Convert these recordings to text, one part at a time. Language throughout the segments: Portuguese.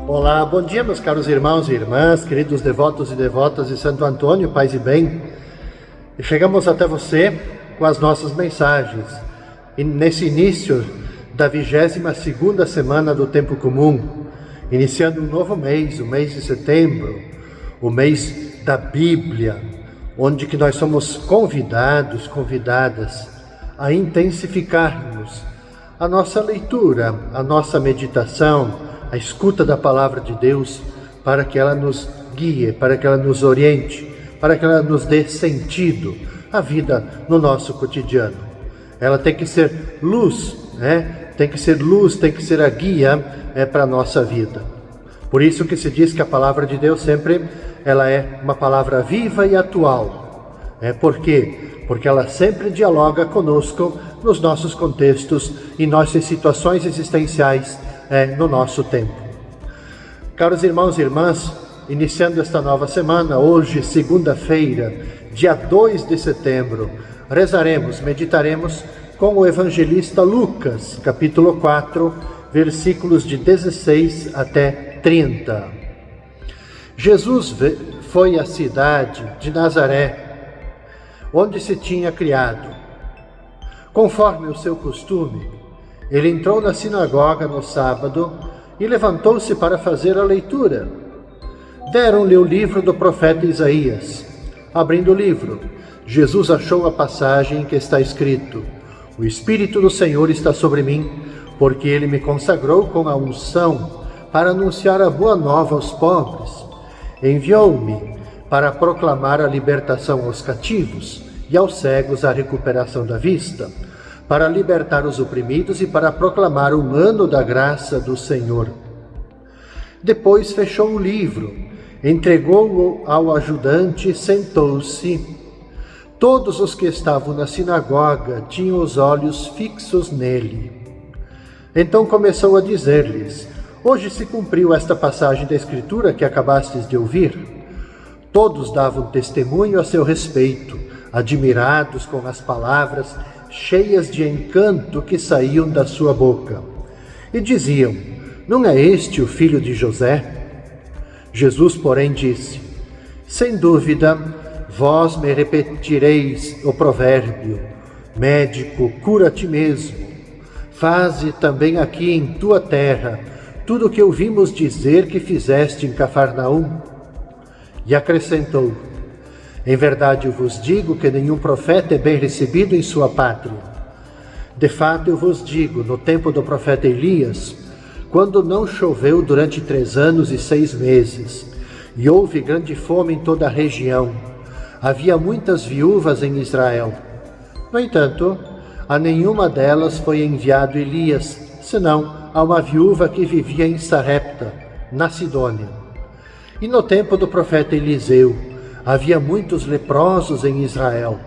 Olá, bom dia meus caros irmãos e irmãs, queridos devotos e devotas de Santo Antônio, paz e bem. E chegamos até você com as nossas mensagens. E nesse início da 22ª semana do Tempo Comum, iniciando um novo mês, o mês de setembro, o mês da Bíblia, onde que nós somos convidadas a intensificarmos a nossa leitura, a nossa meditação, a escuta da palavra de Deus, para que ela nos guie, para que ela nos oriente, para que ela nos dê sentido à vida no nosso cotidiano. Ela tem que ser luz, Tem que ser luz, tem que ser a guia para a nossa vida. Por isso que se diz que a palavra de Deus sempre ela é uma palavra viva e atual. Por quê? Porque ela sempre dialoga conosco nos nossos contextos e nossas situações existenciais no nosso tempo. Caros irmãos e irmãs, iniciando esta nova semana, hoje, segunda-feira, dia 2 de setembro, rezaremos, meditaremos com o evangelista Lucas, capítulo 4, versículos de 16 até 30. Jesus foi à cidade de Nazaré, onde se tinha criado. Conforme o seu costume, ele entrou na sinagoga no sábado e levantou-se para fazer a leitura. Deram-lhe o livro do profeta Isaías. Abrindo o livro, Jesus achou a passagem em que está escrito: "O Espírito do Senhor está sobre mim, porque ele me consagrou com a unção para anunciar a boa nova aos pobres. Enviou-me para proclamar a libertação aos cativos e aos cegos a recuperação da vista, para libertar os oprimidos e para proclamar o ano da graça do Senhor." Depois fechou o livro, entregou-o ao ajudante e sentou-se. Todos os que estavam na sinagoga tinham os olhos fixos nele. Então começou a dizer-lhes: "Hoje se cumpriu esta passagem da Escritura que acabastes de ouvir." Todos davam testemunho a seu respeito, admirados com as palavras cheias de encanto que saíam da sua boca. E diziam: "Não é este o filho de José?" Jesus, porém, disse: "Sem dúvida, vós me repetireis o provérbio: médico, cura a ti mesmo. Faze também aqui em tua terra tudo o que ouvimos dizer que fizeste em Cafarnaum." E acrescentou: "Em verdade eu vos digo que nenhum profeta é bem recebido em sua pátria. De fato eu vos digo, no tempo do profeta Elias, quando não choveu durante 3 anos e 6 meses, e houve grande fome em toda a região, havia muitas viúvas em Israel. No entanto, a nenhuma delas foi enviado Elias, senão a uma viúva que vivia em Sarepta, na Sidônia. E no tempo do profeta Eliseu, havia muitos leprosos em Israel.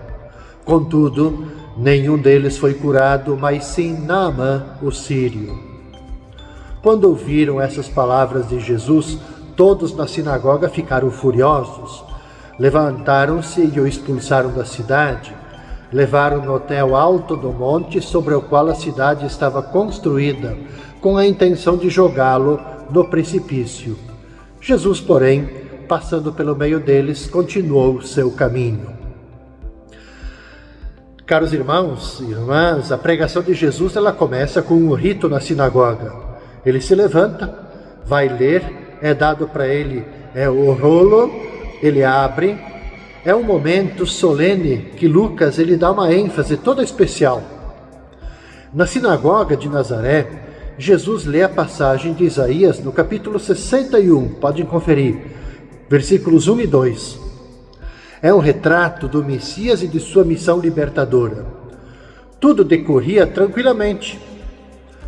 Contudo, nenhum deles foi curado, mas sim Naamã, o sírio." Quando ouviram essas palavras de Jesus, todos na sinagoga ficaram furiosos. Levantaram-se e o expulsaram da cidade. Levaram-no até o alto do monte sobre o qual a cidade estava construída, com a intenção de jogá-lo no precipício. Jesus, porém, passando pelo meio deles, continuou seu caminho. Caros irmãos e irmãs, a pregação de Jesus ela começa com um rito na sinagoga. Ele se levanta, vai ler, é dado para ele o rolo, ele abre. É um momento solene que Lucas ele dá uma ênfase toda especial. Na sinagoga de Nazaré, Jesus lê a passagem de Isaías no capítulo 61, podem conferir, versículos 1 e 2. É um retrato do Messias e de sua missão libertadora. Tudo decorria tranquilamente,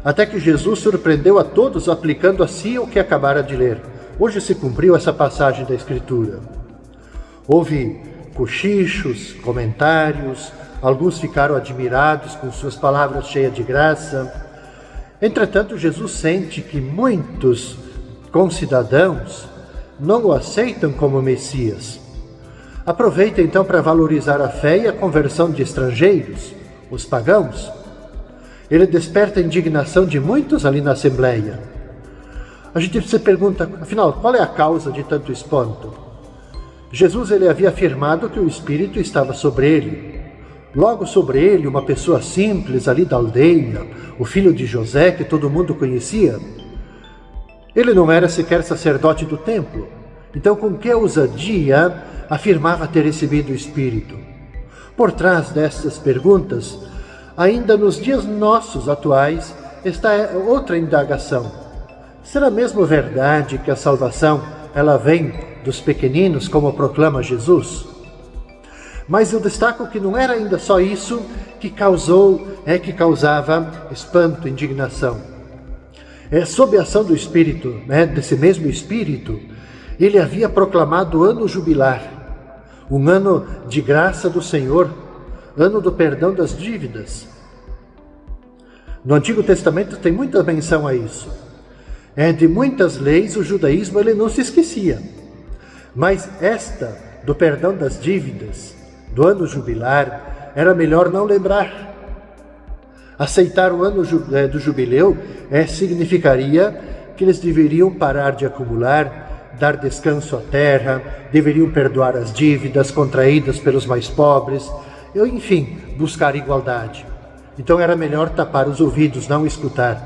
até que Jesus surpreendeu a todos aplicando a si o que acabara de ler. Hoje se cumpriu essa passagem da Escritura. Houve cochichos, comentários, alguns ficaram admirados com suas palavras cheias de graça. Entretanto, Jesus sente que muitos concidadãos não o aceitam como Messias. Aproveita então para valorizar a fé e a conversão de estrangeiros, os pagãos. Ele desperta a indignação de muitos ali na Assembleia. A gente se pergunta, afinal, qual é a causa de tanto espanto? Jesus ele havia afirmado que o Espírito estava sobre ele. Logo sobre ele, uma pessoa simples ali da aldeia, o filho de José, que todo mundo conhecia. Ele não era sequer sacerdote do templo. Então, com que ousadia afirmava ter recebido o Espírito? Por trás dessas perguntas, ainda nos dias nossos atuais, está outra indagação. Será mesmo verdade que a salvação ela vem dos pequeninos, como proclama Jesus? Mas eu destaco que não era ainda só isso que causava espanto, indignação. Sob a ação do Espírito, desse mesmo Espírito, ele havia proclamado o ano jubilar, um ano de graça do Senhor, ano do perdão das dívidas. No Antigo Testamento tem muita menção a isso. De muitas leis o judaísmo ele não se esquecia. Mas esta, do perdão das dívidas, do ano jubilar, era melhor não lembrar. Aceitar o ano do jubileu significaria que eles deveriam parar de acumular, dar descanso à terra, deveriam perdoar as dívidas contraídas pelos mais pobres, enfim, buscar igualdade. Então era melhor tapar os ouvidos, não escutar.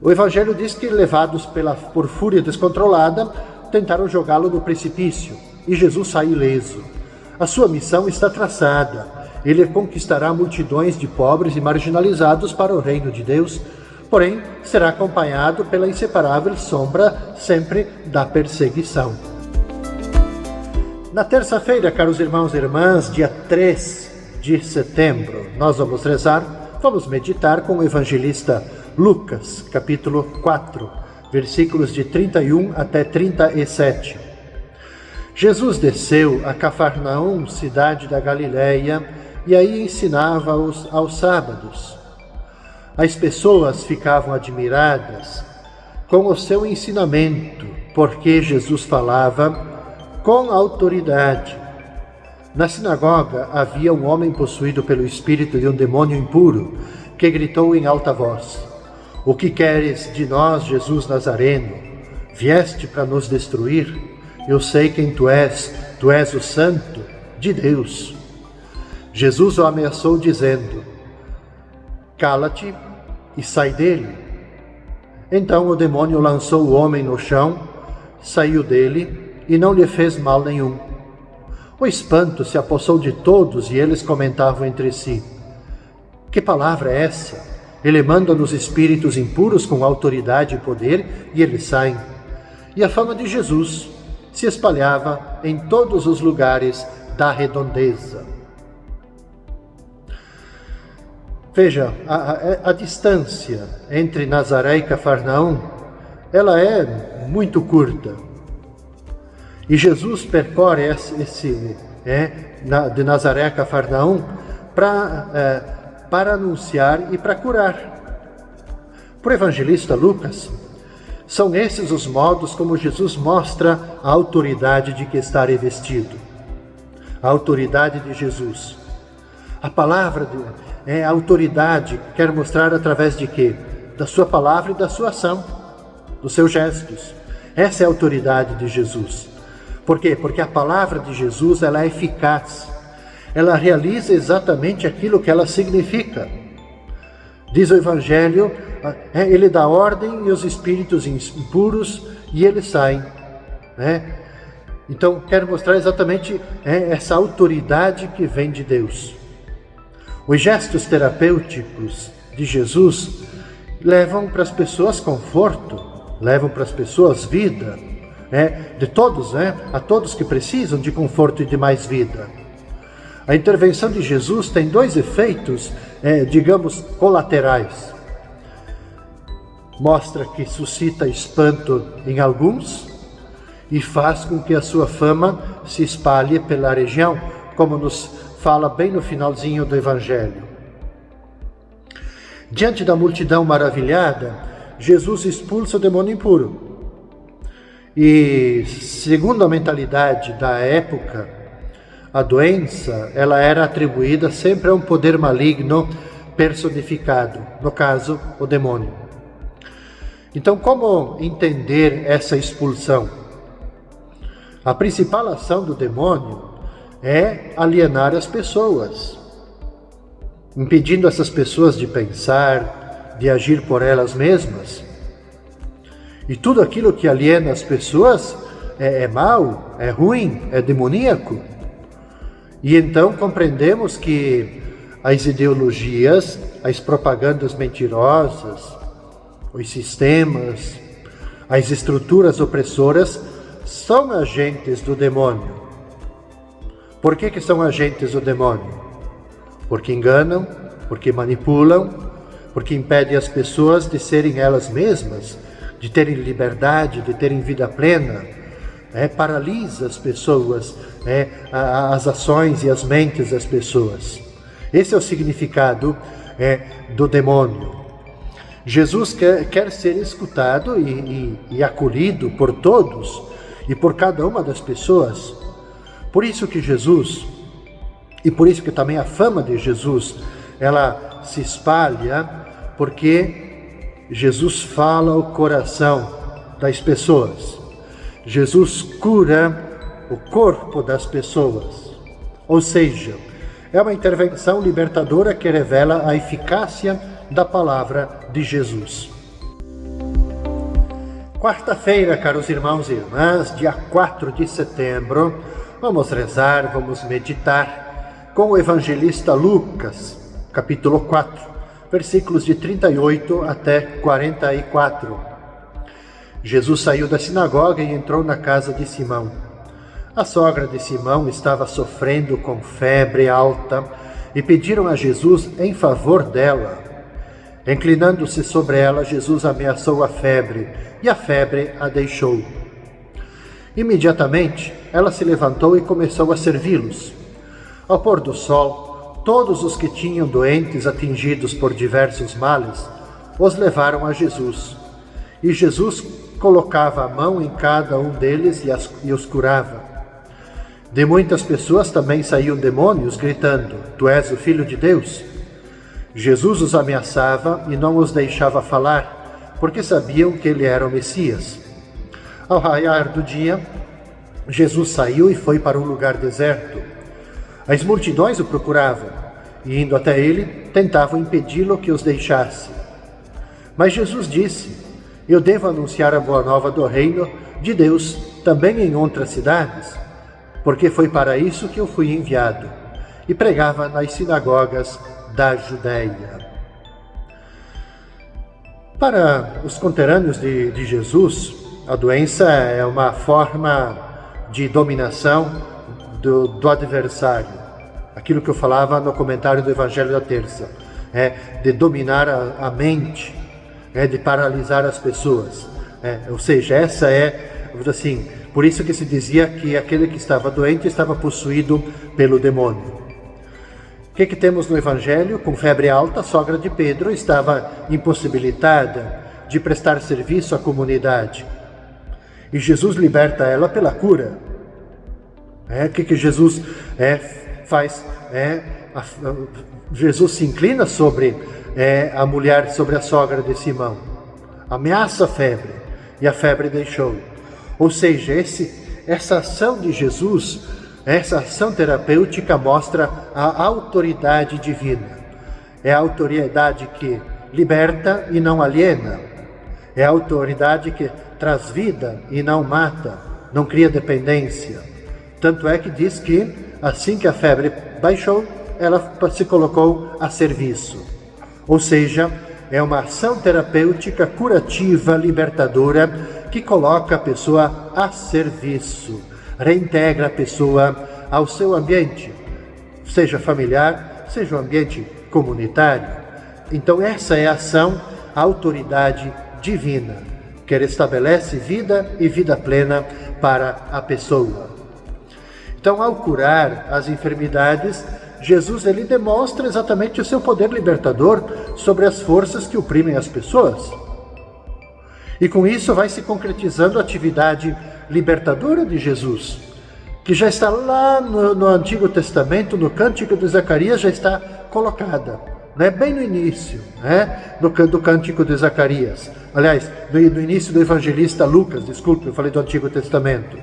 O Evangelho diz que, levados por fúria descontrolada, tentaram jogá-lo no precipício, e Jesus sai ileso. A sua missão está traçada. Ele conquistará multidões de pobres e marginalizados para o reino de Deus, porém será acompanhado pela inseparável sombra sempre da perseguição. Na terça-feira, caros irmãos e irmãs, dia 3 de setembro, nós vamos rezar, vamos meditar com o evangelista Lucas, capítulo 4, versículos de 31 até 37. Jesus desceu a Cafarnaum, cidade da Galileia, e aí ensinava aos sábados. As pessoas ficavam admiradas com o seu ensinamento, porque Jesus falava com autoridade. Na sinagoga havia um homem possuído pelo espírito de um demônio impuro, que gritou em alta voz: "O que queres de nós, Jesus Nazareno? Vieste para nos destruir? Eu sei quem tu és o Santo de Deus." Jesus o ameaçou dizendo: "Cala-te e sai dele." Então o demônio lançou o homem no chão, saiu dele e não lhe fez mal nenhum. O espanto se apossou de todos e eles comentavam entre si: "Que palavra é essa? Ele manda nos espíritos impuros com autoridade e poder e eles saem." E a fama de Jesus se espalhava em todos os lugares da redondeza. Veja, a distância entre Nazaré e Cafarnaum, ela é muito curta. E Jesus percorre de Nazaré a Cafarnaum para anunciar e para curar. Para o evangelista Lucas, são esses os modos como Jesus mostra a autoridade de que está revestido. A autoridade de Jesus. A palavra a autoridade quer mostrar através de quê? Da sua palavra e da sua ação, dos seus gestos. Essa é a autoridade de Jesus. Por quê? Porque a palavra de Jesus ela é eficaz. Ela realiza exatamente aquilo que ela significa. Diz o Evangelho, ele dá ordem e os espíritos impuros e eles saem. Então, quero mostrar exatamente essa autoridade que vem de Deus. Os gestos terapêuticos de Jesus levam para as pessoas conforto, levam para as pessoas vida, de todos, a todos que precisam de conforto e de mais vida. A intervenção de Jesus tem dois efeitos, digamos, colaterais. Mostra que suscita espanto em alguns e faz com que a sua fama se espalhe pela região, como nos fala bem no finalzinho do Evangelho. Diante da multidão maravilhada, Jesus expulsa o demônio impuro. E, segundo a mentalidade da época, a doença ela era atribuída sempre a um poder maligno personificado, no caso, o demônio. Então, como entender essa expulsão? A principal ação do demônio é alienar as pessoas, impedindo essas pessoas de pensar, de agir por elas mesmas. E tudo aquilo que aliena as pessoas é mau, é ruim, é demoníaco. E então compreendemos que as ideologias, as propagandas mentirosas, os sistemas, as estruturas opressoras são agentes do demônio. Por que são agentes do demônio? Porque enganam, porque manipulam, porque impedem as pessoas de serem elas mesmas, de terem liberdade, de terem vida plena. Paralisa as pessoas, as ações e as mentes das pessoas. Esse é o significado do demônio. Jesus quer ser escutado e acolhido por todos e por cada uma das pessoas. Por isso que Jesus, e por isso que também a fama de Jesus, ela se espalha, porque Jesus fala ao coração das pessoas. Jesus cura o corpo das pessoas. Ou seja, é uma intervenção libertadora que revela a eficácia da palavra de Jesus. Quarta-feira, caros irmãos e irmãs, dia 4 de setembro, vamos rezar, vamos meditar com o evangelista Lucas, capítulo 4, versículos de 38 até 44. Jesus saiu da sinagoga e entrou na casa de Simão. A sogra de Simão estava sofrendo com febre alta e pediram a Jesus em favor dela. Inclinando-se sobre ela, Jesus ameaçou a febre e a febre a deixou. Imediatamente, ela se levantou e começou a servi-los. Ao pôr do sol, todos os que tinham doentes atingidos por diversos males os levaram a Jesus. E Jesus colocava a mão em cada um deles e os curava. De muitas pessoas também saíam demônios, gritando: Tu és o Filho de Deus? Jesus os ameaçava e não os deixava falar, porque sabiam que ele era o Messias. Ao raiar do dia, Jesus saiu e foi para um lugar deserto. As multidões o procuravam, e indo até ele, tentavam impedi-lo que os deixasse. Mas Jesus disse: Eu devo anunciar a boa nova do reino de Deus também em outras cidades, porque foi para isso que eu fui enviado. E pregava nas sinagogas da Judéia. Para os conterrâneos de Jesus, a doença é uma forma de dominação do adversário. Aquilo que eu falava no comentário do Evangelho da Terça, de dominar a mente, de paralisar as pessoas. Ou seja, essa assim, por isso que se dizia que aquele que estava doente estava possuído pelo demônio. O que temos no Evangelho? Com febre alta, a sogra de Pedro estava impossibilitada de prestar serviço à comunidade. E Jesus liberta ela pela cura. O que Jesus faz? Jesus se inclina sobre a mulher, sobre a sogra de Simão. Ameaça a febre, e a febre deixou. Ou seja, essa ação de Jesus, essa ação terapêutica mostra a autoridade divina. É a autoridade que liberta e não aliena. É a autoridade que traz vida e não mata, não cria dependência. Tanto é que diz que, assim que a febre baixou, ela se colocou a serviço. Ou seja, é uma ação terapêutica, curativa, libertadora, que coloca a pessoa a serviço, reintegra a pessoa ao seu ambiente, seja familiar, seja um ambiente comunitário. Então essa é a ação, a autoridade divina, que estabelece vida e vida plena para a pessoa. Então, ao curar as enfermidades, Jesus ele demonstra exatamente o seu poder libertador sobre as forças que oprimem as pessoas. E com isso vai se concretizando a atividade libertadora de Jesus, que já está lá no Antigo Testamento, no Cântico de Zacarias, já está colocada, bem no início do Cântico de Zacarias. aliás, no início do evangelista Lucas, desculpe, eu falei do Antigo Testamento,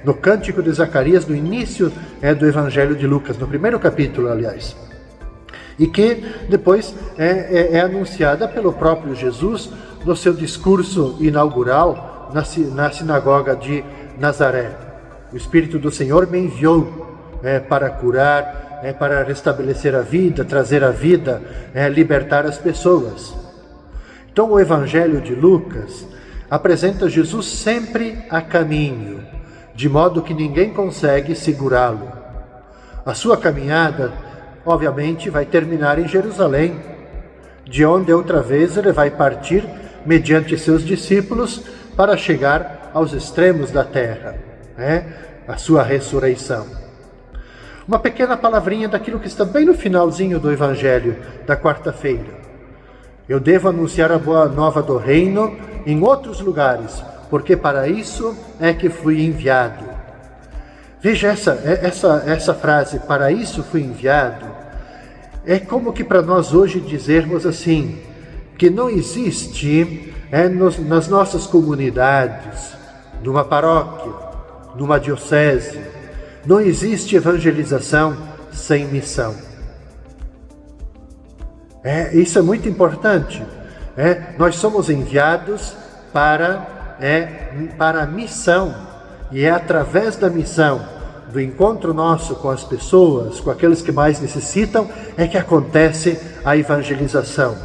no Cântico de Zacarias, no início do Evangelho de Lucas, no primeiro capítulo, aliás, e que depois é anunciada pelo próprio Jesus no seu discurso inaugural na sinagoga de Nazaré. O Espírito do Senhor me enviou para curar, para restabelecer a vida, trazer a vida, libertar as pessoas. Então o Evangelho de Lucas apresenta Jesus sempre a caminho, de modo que ninguém consegue segurá-lo. A sua caminhada, obviamente, vai terminar em Jerusalém, de onde outra vez ele vai partir mediante seus discípulos para chegar aos extremos da terra, a sua ressurreição. Uma pequena palavrinha daquilo que está bem no finalzinho do Evangelho da quarta-feira. Eu devo anunciar a boa nova do reino em outros lugares, porque para isso é que fui enviado. Veja essa frase, para isso fui enviado, é como que para nós hoje dizermos assim, que não existe nas nossas comunidades, numa paróquia, numa diocese, não existe evangelização sem missão. Isso é muito importante. Nós somos enviados para a missão, e é através da missão, do encontro nosso com as pessoas, com aqueles que mais necessitam, que acontece a evangelização.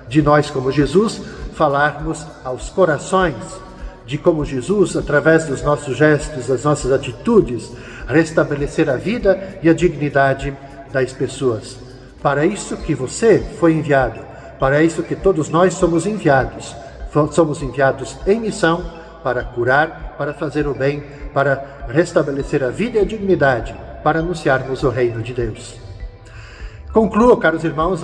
De nós, como Jesus, falarmos aos corações, de como Jesus, através dos nossos gestos, das nossas atitudes, restabelecer a vida e a dignidade das pessoas. Para isso que você foi enviado, para isso que todos nós somos enviados. Somos enviados em missão para curar, para fazer o bem, para restabelecer a vida e a dignidade, para anunciarmos o reino de Deus. Concluo, caros irmãos,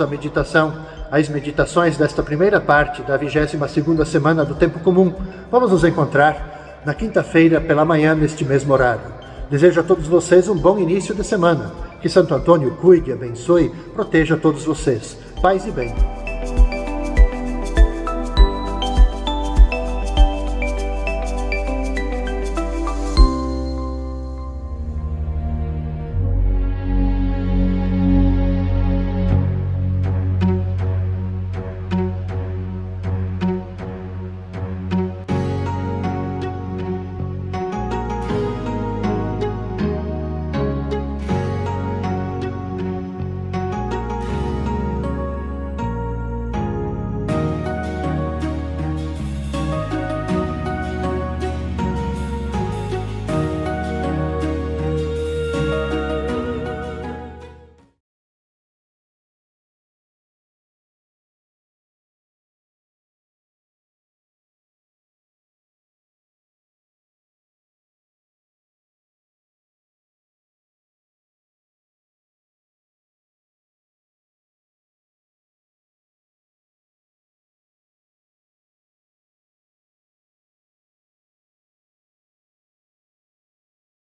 as meditações desta primeira parte da 22ª semana do Tempo Comum. Vamos nos encontrar na quinta-feira pela manhã, neste mesmo horário. Desejo a todos vocês um bom início de semana. Que Santo Antônio cuide, abençoe, proteja todos vocês. Paz e bem.